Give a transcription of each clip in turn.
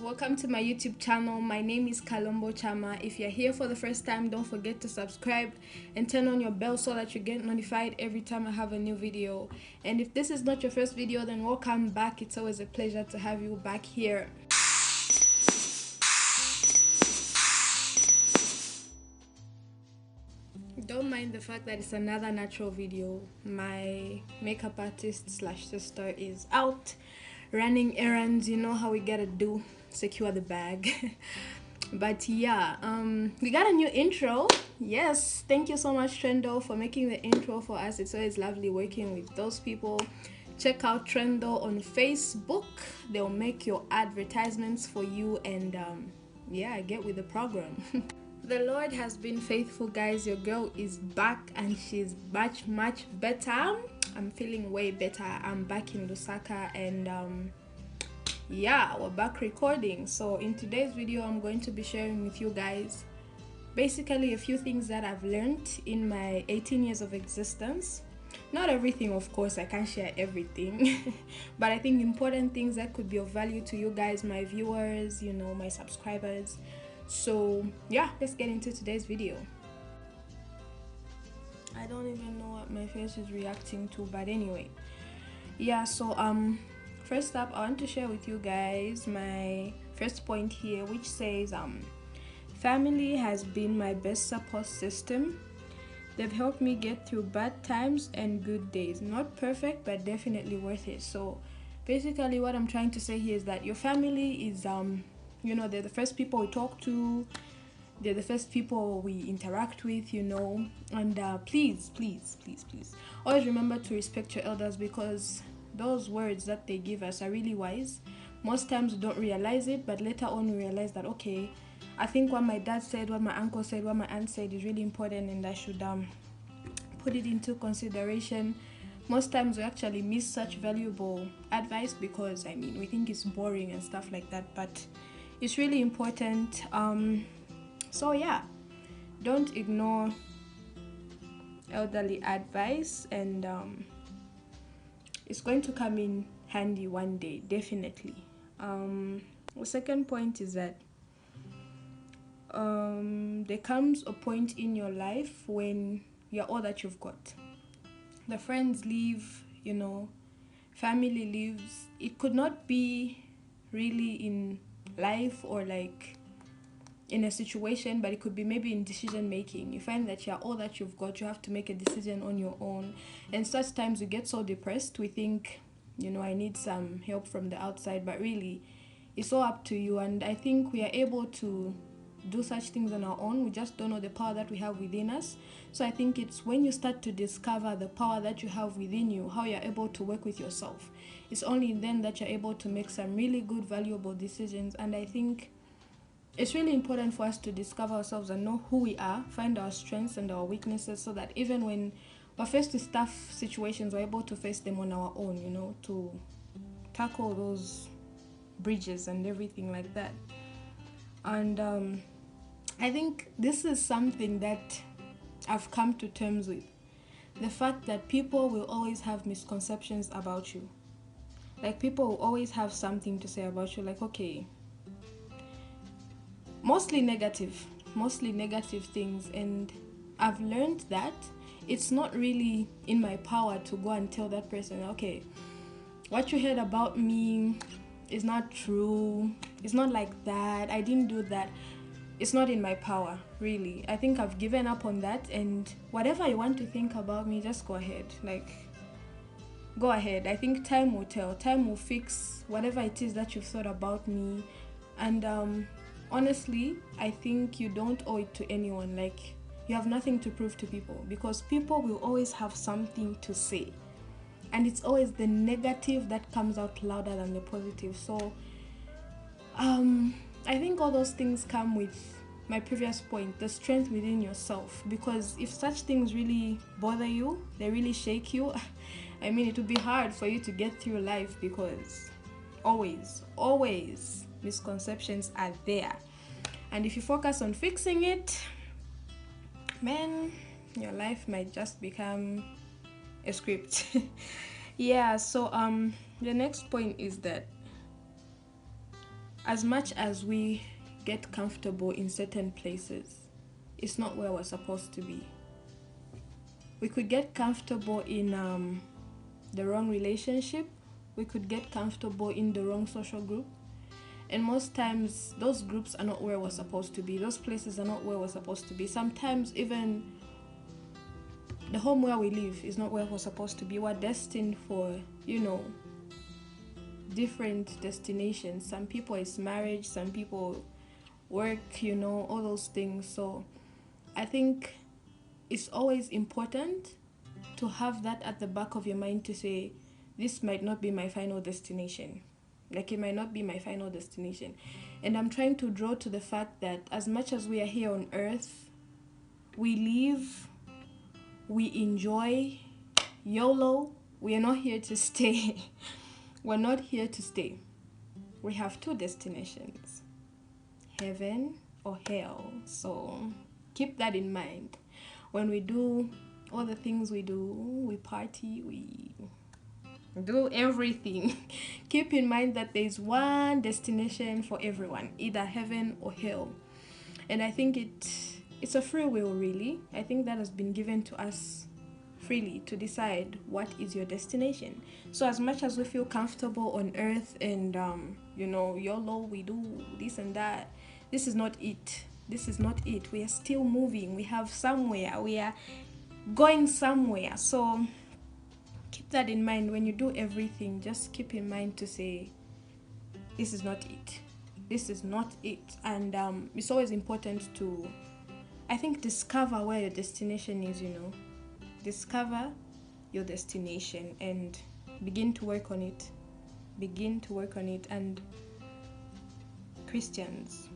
welcome to my YouTube channel. My name is Kalombo Chama. If you're here for the first time, don't forget to subscribe and turn on your bell so that you get notified every time I have a new video. And if this is not your first video, then welcome back. It's always a pleasure to have you back here. Don't mind the fact that it's another natural video. My makeup artist slash sister is out running errands. You know how we gotta do, secure the bag. But yeah, we got a new intro. Yes, thank you so much, Trendo, for making the intro for us. It's always lovely working with those people. Check out Trendo on Facebook. They'll make your advertisements for you, and yeah, get with the program. The Lord has been faithful, guys. Your girl is back and she's much better. I'm feeling way better. I'm back in Lusaka, and yeah, we're back recording. So in today's video, I'm going to be sharing with you guys basically a few things that I've learned in my 18 years of existence. Not everything, of course, I can't share everything, but I think important things that could be of value to you guys, my viewers, you know, my subscribers. So yeah, let's get into today's video. I don't even know what my face is reacting to, but anyway, yeah. So first up, I want to share with you guys my first point here, which says family has been my best support system. They've helped me get through bad times and good days. Not perfect, but definitely worth it. So basically what I'm trying to say here is that your family is you know, they're the first people we talk to, they're the first people we interact with, you know. And please always remember to respect your elders, because those words that they give us are really wise. Most times we don't realize it, but later on we realize that, okay, I think what my dad said, what my uncle said, what my aunt said is really important, and I should put it into consideration. Most times we actually miss such valuable advice because, I mean, we think it's boring and stuff like that, but it's really important. So yeah, don't ignore elderly advice, and it's going to come in handy one day, definitely. The second point is that there comes a point in your life when you're all that you've got. The friends leave, you know, family leaves. It could not be really in life or like in a situation, but it could be maybe in decision making. You find that you're all that you've got, you have to make a decision on your own, and such times we get so depressed, we think, you know, I need some help from the outside, but really it's all up to you. And I think we are able to do such things on our own. We just don't know the power that we have within us. So I think it's when you start to discover the power that you have within you, how you're able to work with yourself, it's only then that you're able to make some really good, valuable decisions. And I think it's really important for us to discover ourselves and know who we are, find our strengths and our weaknesses, so that even when we're faced with tough situations, we're able to face them on our own, you know, to tackle those bridges and everything like that. And I think this is something that I've come to terms with. The fact that people will always have misconceptions about you. Like, people will always have something to say about you. Like, okay, mostly negative things. And I've learned that it's not really in my power to go and tell that person, okay, what you heard about me is not true. It's not like that. I didn't do that. It's not in my power, really. I think I've given up on that, and whatever you want to think about me, just go ahead. Like, go ahead. I think time will tell. Time will fix whatever it is that you've thought about me. And honestly, I think you don't owe it to anyone. Like, you have nothing to prove to people, because people will always have something to say, and it's always the negative that comes out louder than the positive. So I think all those things come with my previous point, the strength within yourself. Because if such things really bother you, they really shake you, I mean, it would be hard for you to get through life, because always misconceptions are there. And if you focus on fixing it, man, your life might just become a script. Yeah, so the next point is that as much as we get comfortable in certain places, it's not where we're supposed to be. We could get comfortable in the wrong relationship. We could get comfortable in the wrong social group. And most times, those groups are not where we're supposed to be. Those places are not where we're supposed to be. Sometimes even the home where we live is not where we're supposed to be. We're destined for, different destinations. Some people it's marriage, some people work, all those things. So I think it's always important to have that at the back of your mind to say, this might not be my final destination. Like, it might not be my final destination. And I'm trying to draw to the fact that as much as we are here on earth, we live, we enjoy, YOLO, we are not here to stay. We're not here to stay. We have two destinations, heaven or hell. So keep that in mind. When we do all the things we do, we party, we do everything. Keep in mind that there's one destination for everyone, either heaven or hell. And I think it's a free will, really. I think that has been given to us freely to decide what is your destination. So as much as we feel comfortable on earth and YOLO, we do this and that, this is not it. This is not it. We are still moving. We have somewhere. We are going somewhere. So keep that in mind. When you do everything, just keep in mind to say, this is not it. This is not it. And it's always important to, I think, discover where your destination is, Discover your destination and begin to work on it. Begin to work on it. And Christians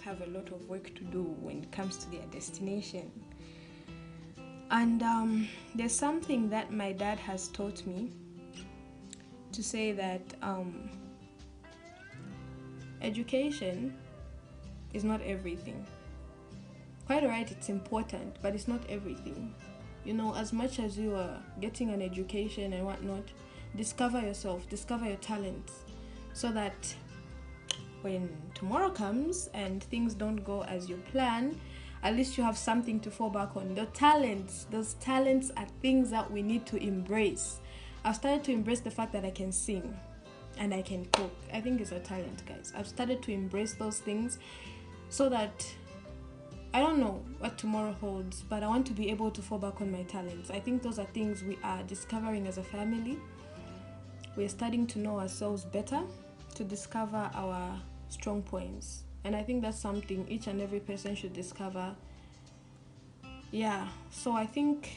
have a lot of work to do when it comes to their destination. And there's something that my dad has taught me, to say that education is not everything. Quite right, it's important, but it's not everything. As much as you are getting an education and whatnot, discover yourself, discover your talents, so that when tomorrow comes and things don't go as you plan, at least you have something to fall back on. Those talents are things that we need to embrace. I've started to embrace the fact that I can sing and I can cook. I think it's a talent, guys. I've started to embrace those things so that I don't know what tomorrow holds, but I want to be able to fall back on my talents. I think those are things we are discovering as a family. We're starting to know ourselves better, to discover our strong points. And I think that's something each and every person should discover. Yeah, so I think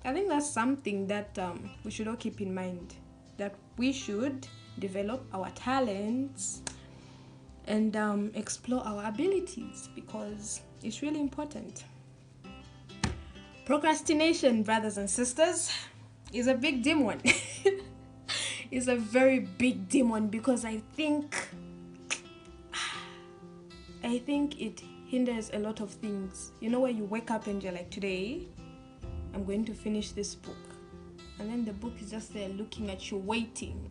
that's something that we should all keep in mind, that we should develop our talents and explore our abilities, because it's really important. Procrastination, brothers and sisters, is a big demon. It's a very big demon, because I think it hinders a lot of things. Where you wake up and you're like, today I'm going to finish this book, and then the book is just there looking at you, waiting,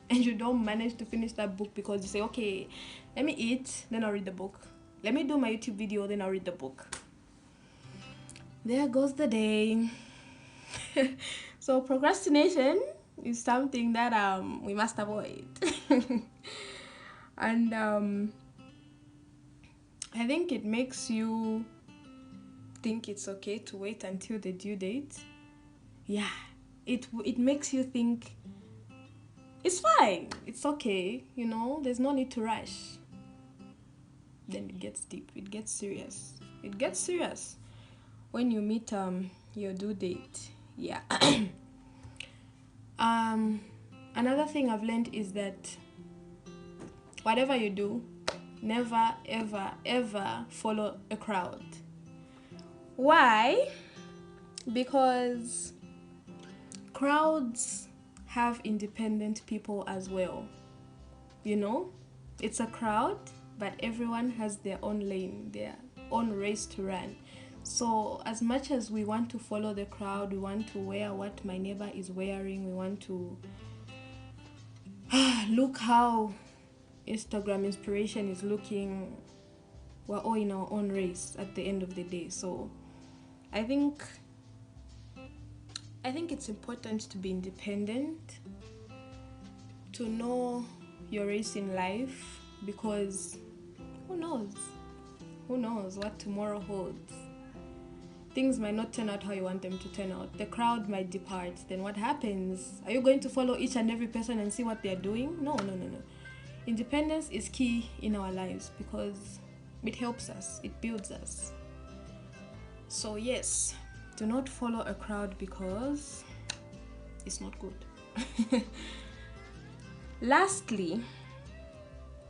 and you don't manage to finish that book because you say, okay, let me eat, then I'll read the book. Let me do my YouTube video, then I'll read the book. There goes the day. So procrastination is something that we must avoid. And I think it makes you think it's okay to wait until the due date. Yeah, it makes you think it's fine, it's okay, there's no need to rush. Then it gets deep, it gets serious. When you meet your due date. Yeah. Another thing I've learned is that whatever you do, never ever ever follow a crowd. Why? Because crowds have independent people as well. It's a crowd, but everyone has their own lane, their own race to run. So as much as we want to follow the crowd, we want to wear what my neighbor is wearing, we want to look how Instagram inspiration is looking, we're all in our own race at the end of the day. So I think it's important to be independent, to know your race in life, because who knows what tomorrow holds. Things might not turn out how you want them to turn out. The crowd might depart. Then what happens? Are you going to follow each and every person and see what they're doing? No. Independence is key in our lives because it helps us, it builds us. So yes, do not follow a crowd because it's not good. Lastly,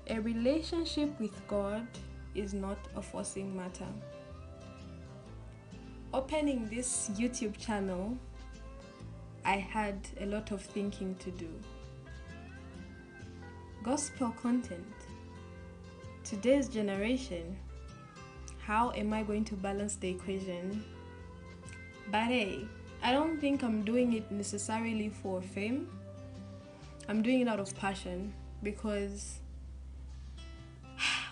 a relationship with God is not a forcing matter. Opening this YouTube channel, I had a lot of thinking to do. Gospel content, today's generation, how am I going to balance the equation? But hey, I don't think I'm doing it necessarily for fame. I'm doing it out of passion, because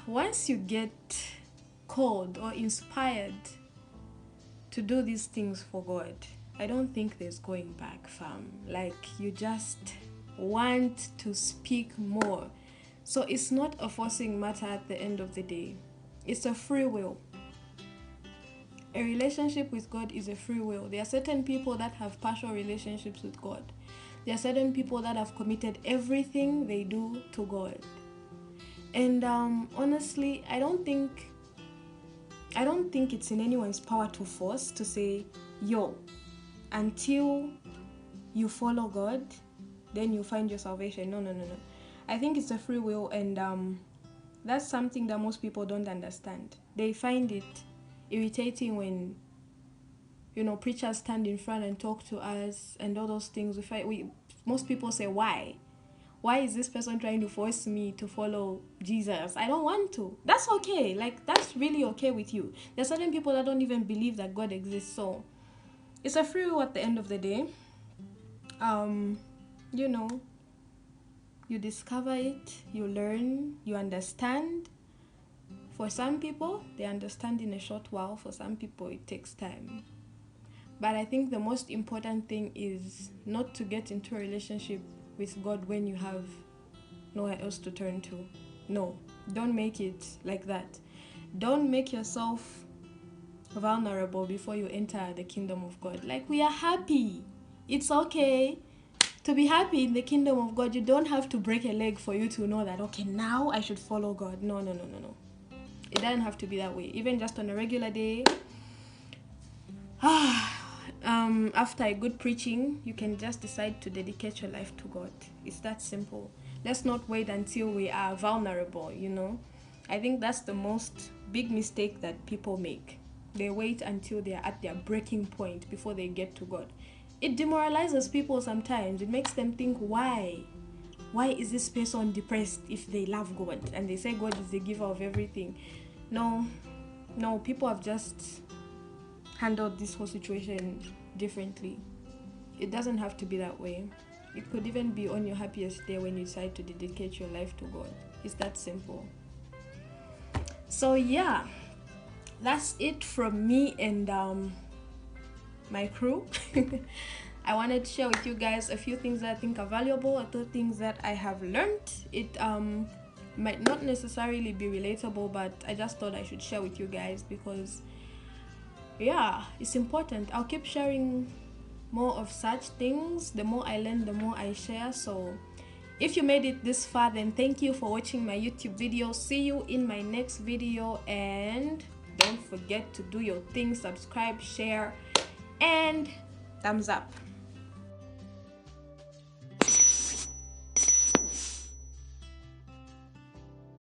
once you get called or inspired to do these things for God, I don't think there's going back, fam. Like, you just want to speak more. So it's not a forcing matter at the end of the day. It's a free will. A relationship with God is a free will. There are certain people that have partial relationships with God. There are certain people that have committed everything they do to God. And honestly, I don't think it's in anyone's power to force, to say, yo, until you follow God, then you find your salvation. No. I think it's a free will, and that's something that most people don't understand. They find it irritating when, preachers stand in front and talk to us and all those things. Most people say, why? Why is this person trying to force me to follow Jesus? I don't want to. That's okay. Like, that's really okay with you. There's certain people that don't even believe that God exists. So it's a free will at the end of the day. You discover it, you learn, you understand. For some people, they understand in a short while. For some people, it takes time. But I think the most important thing is not to get into a relationship with God when you have nowhere else to turn to. No, don't make it like that. Don't make yourself vulnerable before you enter the kingdom of God. Like, we are happy. It's okay to be happy in the kingdom of God. You don't have to break a leg for you to know that, okay, now I should follow God. No. It doesn't have to be that way. Even just on a regular day, after a good preaching, you can just decide to dedicate your life to God. It's that simple. Let's not wait until we are vulnerable, I think that's the most big mistake that people make. They wait until they are at their breaking point before they get to God. It demoralizes people sometimes. It makes them think, why is this person depressed if they love God and they say God is the giver of everything? No, people have just handled this whole situation differently. It doesn't have to be that way. It could even be on your happiest day when you decide to dedicate your life to God. It's that simple. So yeah, that's it from me and my crew. I wanted to share with you guys a few things that I think are valuable, a few things that I have learned. It might not necessarily be relatable, but I just thought I should share with you guys because it's important. I'll keep sharing more of such things. The more I learn, the more I share. So if you made it this far, then thank you for watching my YouTube video. See you in my next video, and don't forget to do your thing, subscribe, share, and thumbs up.